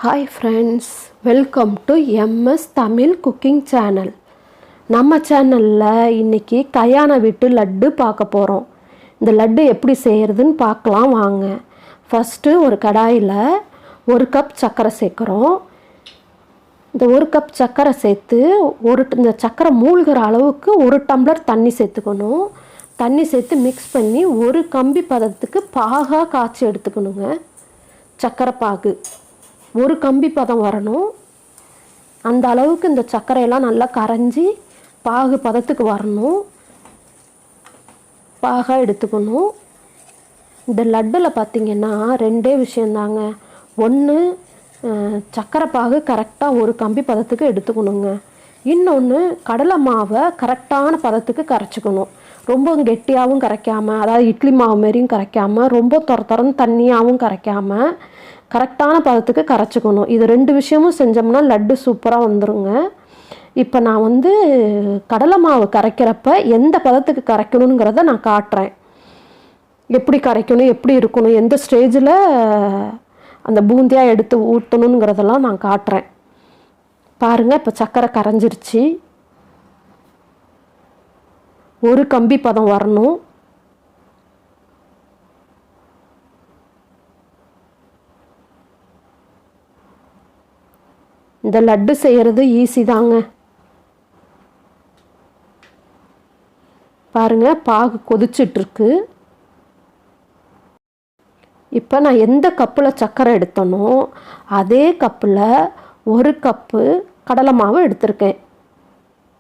Hi friends, welcome to MS Tamil cooking channel. நம்ம சேனலில் இன்றைக்கி கல்யாண வீட்டு லட்டு பார்க்க போகிறோம். இந்த லட்டு எப்படி செய்கிறதுன்னு பார்க்கலாம் வாங்க. ஃபஸ்ட்டு ஒரு கடாயில் 1 கப் சர்க்கரை சேர்க்குறோம். இந்த 1 கப் சர்க்கரை சேர்த்து இந்த சர்க்கரை மூழ்கிற அளவுக்கு 1 டம்ளர் தண்ணி சேர்த்துக்கணும். தண்ணி சேர்த்து மிக்ஸ் பண்ணி ஒரு கம்பி பதத்துக்கு பாகாக காய்ச்சி எடுத்துக்கணுங்க. சர்க்கரை பாகு ஒரு கம்பி பதம் வரணும். அந்த அளவுக்கு இந்த சர்க்கரையெல்லாம் நல்லா கரைஞ்சி பாகு பதத்துக்கு வரணும். பாகாக எடுத்துக்கணும். இந்த லட்டில் பார்த்திங்கன்னா 2 விஷயந்தாங்க. ஒன்று, சர்க்கரை பாகு கரெக்டாக ஒரு கம்பி பதத்துக்கு எடுத்துக்கணுங்க. இன்னொன்று, கடலை மாவை கரெக்டான பதத்துக்கு கரைச்சிக்கணும். ரொம்ப கெட்டியாகவும் கரைக்காமல், அதாவது இட்லி மாவு மாரியும் கரைக்காமல், ரொம்ப திறன்னு தண்ணியாகவும் கரைக்காமல் கரெக்டான பதத்துக்கு கரைச்சிக்கணும். இது 2 விஷயமும் செஞ்சோம்னா லட்டு சூப்பராக வந்துடுங்க. இப்போ நான் கடலை மாவு கரைக்கிறப்ப எந்த பதத்துக்கு கரைக்கணுங்கிறத நான் காட்டுறேன். எப்படி கரைக்கணும், எப்படி இருக்கணும், எந்த ஸ்டேஜில் அந்த பூந்தியாக எடுத்து ஊற்றணுங்கிறதெல்லாம் நான் காட்டுறேன். பாருங்கள், இப்போ சர்க்கரை கரைஞ்சிருச்சு. ஒரு கம்பி பதம் வரணும். இந்த லட்டு செய்கிறது ஈஸி தாங்க. பாருங்கள், பாகு கொதிச்சிட்ருக்கு. இப்போ நான் எந்த கப்பில் சர்க்கரை எடுத்தனோ அதே கப்பில் 1 கப்பு கடலை மாவு எடுத்திருக்கேன்.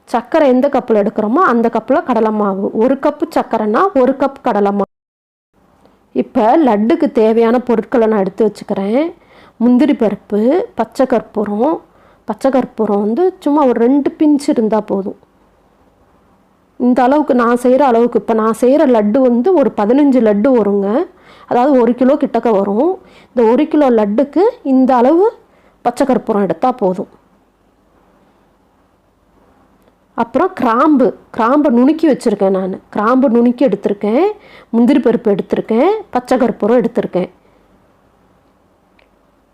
சர்க்கரை எந்த கப்பில் எடுக்கிறோமோ அந்த கப்பில் கடலை மாவு. 1 கப்பு சர்க்கரைனா 1 கப் கடலை மாவு. இப்போ லட்டுக்கு தேவையான பொருட்களை நான் எடுத்து வச்சுக்கிறேன். முந்திரி பருப்பு, பச்சை கற்பூரம் சும்மா ஒரு 2 பிஞ்ச் இருந்தால் போதும். இந்த அளவுக்கு நான் செய்கிற அளவுக்கு, இப்போ நான் செய்கிற லட்டு ஒரு 15 லட்டு வருங்க. அதாவது 1 கிலோ கிட்டக்க வரும். இந்த 1 கிலோ லட்டுக்கு இந்த அளவு பச்சை கற்பூரம் எடுத்தால் போதும். அப்புறம் கிராம்பு நுணுக்கி வச்சுருக்கேன். நான் கிராம்பு நுணுக்கி எடுத்திருக்கேன். முந்திரி பருப்பு எடுத்திருக்கேன். பச்சை கற்பூரம் எடுத்திருக்கேன்.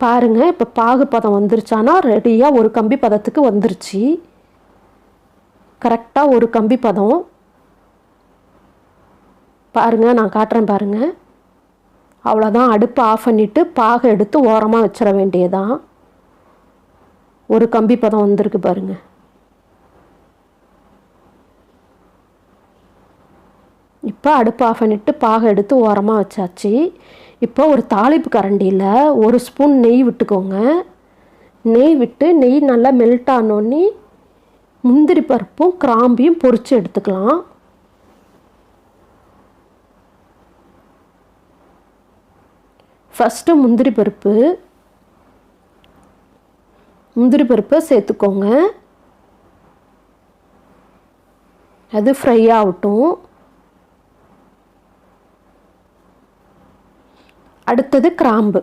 பாருங்கள், இப்போ பாகு பதம் வந்துருச்சானா ரெடியாக 1 கம்பி பதத்துக்கு வந்துருச்சு. கரெக்டாக 1 கம்பி பதம். பாருங்கள், நான் காட்டுறேன் பாருங்கள். அவ்வளோதான். அடுப்பை ஆஃப் பண்ணிவிட்டு பாகை எடுத்து ஓரமாக வச்சிட வேண்டியதான். 1 கம்பி பதம் வந்திருக்கு பாருங்கள். இப்போ அடுப்பு ஆஃப் பண்ணிவிட்டு பாகை எடுத்து ஓரமாக வச்சாச்சு. இப்போ ஒரு தாளிப்பு கரண்டியில் 1 ஸ்பூன் நெய் விட்டுக்கோங்க. நெய் விட்டு நெய் நல்லா மெல்ட் ஆனோடனே முந்திரி பருப்பும் கிராம்பையும் பொரித்து எடுத்துக்கலாம். ஃபஸ்ட்டு முந்திரி பருப்பை சேர்த்துக்கோங்க. அது ஃப்ரை ஆகட்டும். அடுத்தது கிராம்பு,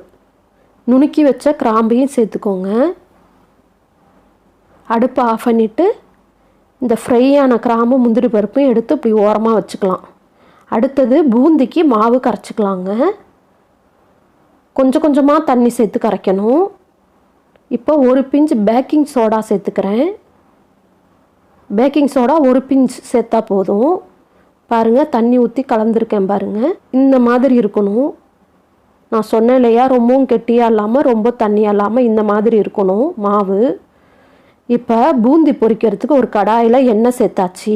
நுணுக்கி வச்ச கிராம்பையும் சேர்த்துக்கோங்க. அடுப்பை ஆஃப் பண்ணிவிட்டு இந்த ஃப்ரையான கிராம்பு முந்திரி பருப்பையும் எடுத்து இப்படி ஓரமாக வச்சுக்கலாம். அடுத்தது பூந்திக்கு மாவு கரைச்சிக்கலாங்க. கொஞ்சம் கொஞ்சமாக தண்ணி சேர்த்து கரைக்கணும். இப்போ 1 பிஞ்ச் பேக்கிங் சோடா சேர்த்துக்கிறேன். பேக்கிங் சோடா 1 பிஞ்ச் சேர்த்தா போதும். பாருங்கள், தண்ணி ஊற்றி கலந்துருக்கேன் பாருங்கள். இந்த மாதிரி இருக்கணும். நான் சொன்னேன் இல்லையா, ரொம்பவும் கெட்டியாக இல்லாமல் ரொம்ப தண்ணியாக இல்லாமல் இந்த மாதிரி இருக்கணும் மாவு. இப்போ பூந்தி பொரிக்கிறதுக்கு ஒரு கடாயில் எண்ணெய் சேர்த்தாச்சு.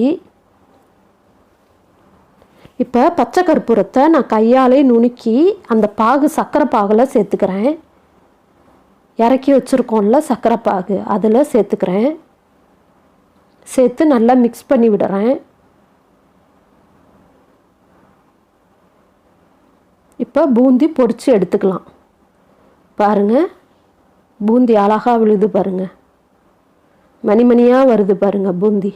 இப்போ பச்சை கற்பூரத்தை நான் கையாலே நுணுக்கி அந்த சர்க்கரை பாகில் சேர்த்துக்கிறேன். இறக்கி வச்சுருக்கோம்ல சர்க்கரை பாகு, அதில் சேர்த்துக்கிறேன். சேர்த்து நல்லா மிக்ஸ் பண்ணி விடுறேன். இப்போ பூந்தி பொரித்து எடுத்துக்கலாம். பாருங்கள், பூந்தி அழகாக விழுது பாருங்கள். மணிமணியாக வருது பாருங்கள் பூந்தி.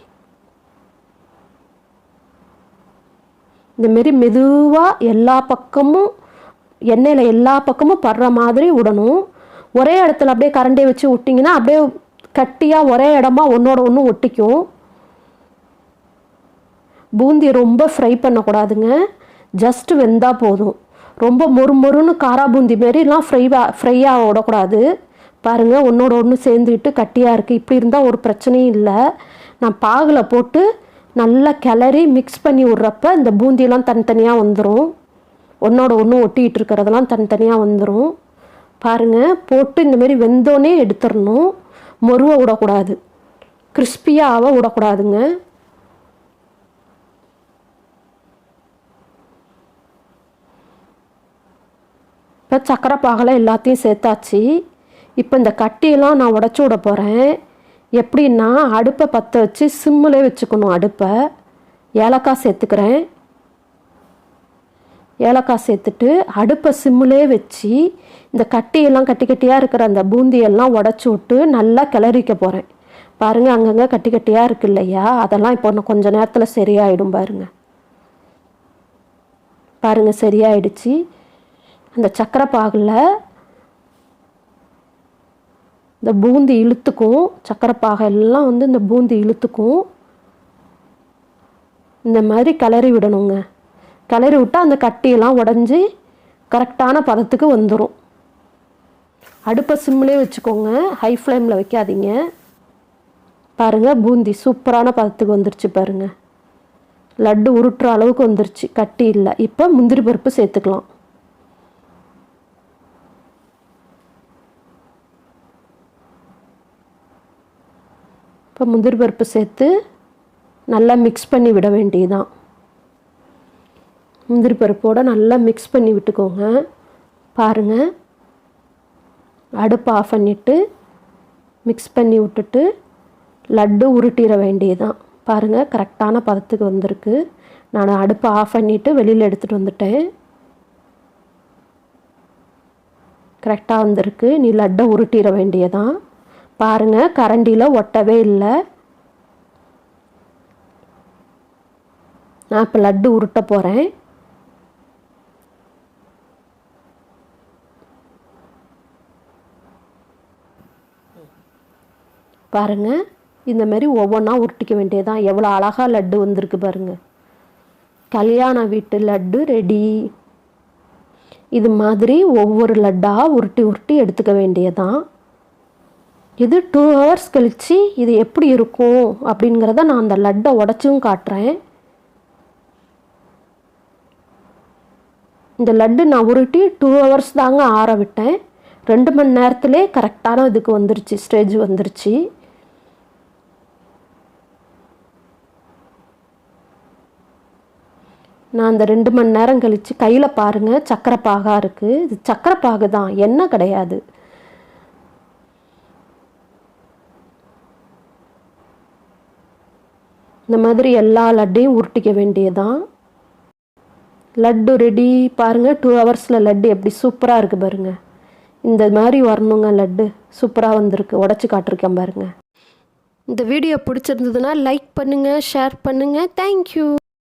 இந்தமாரி மெதுவாக எல்லா பக்கமும் எண்ணெயில் எல்லா பக்கமும் படுற மாதிரி விடணும். ஒரே இடத்துல அப்படியே கரண்டியை வச்சு விட்டிங்கன்னா அப்படியே கட்டியாக ஒரே இடமா ஒன்றோட ஒன்று ஒட்டிக்கும். பூந்தி ரொம்ப ஃப்ரை பண்ணக்கூடாதுங்க. ஜஸ்ட்டு வெந்தால் போதும். ரொம்ப மொறுமொறுன்னு காரா பூந்தி மாரிலாம் ஃப்ரையாக விடக்கூடாது. பாருங்கள் ஒன்றோட ஒன்று சேர்ந்துக்கிட்டு கட்டியாக இருக்குது. இப்படி இருந்தால் ஒரு பிரச்சனையும் இல்லை. நான் பாகில் போட்டு நல்லா கிளறி மிக்ஸ் பண்ணி விட்றப்ப இந்த பூந்தியெல்லாம் தனித்தனியாக வந்துடும். ஒன்றோட ஒன்று ஒட்டிகிட்டு இருக்கிறதெல்லாம் தனித்தனியாக வந்துடும். பாருங்கள் போட்டு இந்தமாரி வெந்தோடனே எடுத்துடணும். மொருவை விடக்கூடாது, கிறிஸ்பியாக விடக்கூடாதுங்க. இப்போ சக்கரை பாகில் எல்லாத்தையும் சேர்த்தாச்சு. இப்போ இந்த கட்டியெல்லாம் நான் உடச்சி விட போகிறேன். எப்படின்னா அடுப்பை பற்ற வச்சு சிம்மிலே வச்சுக்கணும் அடுப்பை. ஏலக்காய் சேர்த்துக்கிறேன். ஏலக்காய் சேர்த்துட்டு அடுப்பை சிம்மிலே வச்சு இந்த கட்டியெல்லாம் கட்டி கட்டியாக இருக்கிற அந்த பூந்தியெல்லாம் உடச்சி விட்டு நல்லா கிளறிக்க போகிறேன். பாருங்கள் அங்கங்கே கட்டி கட்டியாக இருக்கு இல்லையா, அதெல்லாம் இப்போ இன்னும் கொஞ்சம் நேரத்தில் சரியாயிடும். பாருங்கள் சரியாயிடுச்சு. அந்த சக்கரை பாகில் இந்த பூந்தி இழுத்துக்கும், சக்கரை பாகை எல்லாம் வந்து இந்த பூந்தி இழுத்துக்கும். இந்த மாதிரி கிளறி விடணுங்க. கிளறி விட்டால் அந்த கட்டியெல்லாம் உடஞ்சி கரெக்டான பதத்துக்கு வந்துடும். அடுப்பை சிம்மிலே வச்சுக்கோங்க, ஹை ஃப்ளேமில் வைக்காதீங்க. பாருங்கள் பூந்தி சூப்பரான பதத்துக்கு வந்துருச்சு. பாருங்கள் லட்டு உருட்டுற அளவுக்கு வந்துருச்சு, கட்டி இல்லை. இப்போ முந்திரி பருப்பு சேர்த்துக்கலாம். இப்போ முந்திரி பருப்பு சேர்த்து நல்லா மிக்ஸ் பண்ணி விட வேண்டியதுதான். முந்திரி பருப்போடு நல்லா மிக்ஸ் பண்ணி விட்டுக்கோங்க. பாருங்கள் அடுப்பை ஆஃப் பண்ணிவிட்டு மிக்ஸ் பண்ணி விட்டுட்டு லட்டு உருட்டிட வேண்டியதுதான். பாருங்கள் கரெக்டான பதத்துக்கு வந்திருக்கு. நான் அடுப்பை ஆஃப் பண்ணிவிட்டு வெளியில் எடுத்துகிட்டு வந்துட்டேன். கரெக்டாக வந்திருக்கு. நீ லட்டை உருட்டிட வேண்டியதான். பாருங்கள் கரண்டியில் ஒட்டவே இல்லை. நான் இப்போ லட்டு உருட்ட போகிறேன். பாருங்கள் இந்த மாதிரி ஒவ்வொன்றா உருட்டிக்க வேண்டியதான். எவ்வளோ அழகாக லட்டு வந்திருக்கு பாருங்கள். கல்யாண வீட்டு லட்டு ரெடி. இது மாதிரி ஒவ்வொரு லட்டாக உருட்டி உருட்டி எடுத்துக்க வேண்டியதான். இது 2 hours கழித்து இது எப்படி இருக்கும் அப்படிங்கிறத நான் அந்த லட்டை உடச்சும் காட்டுறேன். இந்த லட்டு நான் உருட்டி 2 hours தாங்க ஆற விட்டேன். 2 மணி நேரத்திலே கரெக்டான இதுக்கு வந்துருச்சு, ஸ்டேஜ் வந்துருச்சு. நான் அந்த 2 மணி நேரம் கழித்து கையில் பாருங்கள் சக்கரை பாகாக இருக்குது. இது சக்கரை பாகு தான், எண்ணெய் கிடையாது. இந்த மாதிரி எல்லா லட்டையும் உருட்டிக்க வேண்டியதான். லட்டு ரெடி. பாருங்கள் 2 ஹவர்ஸில் லட்டு எப்படி சூப்பராக இருக்குது பாருங்கள். இந்த மாதிரி வரணுங்க. லட்டு சூப்பராக வந்திருக்கு. உடச்சி காட்டிருக்கேன் பாருங்கள். இந்த வீடியோ பிடிச்சிருந்ததுன்னா லைக் பண்ணுங்கள், ஷேர் பண்ணுங்கள். தேங்க்யூ.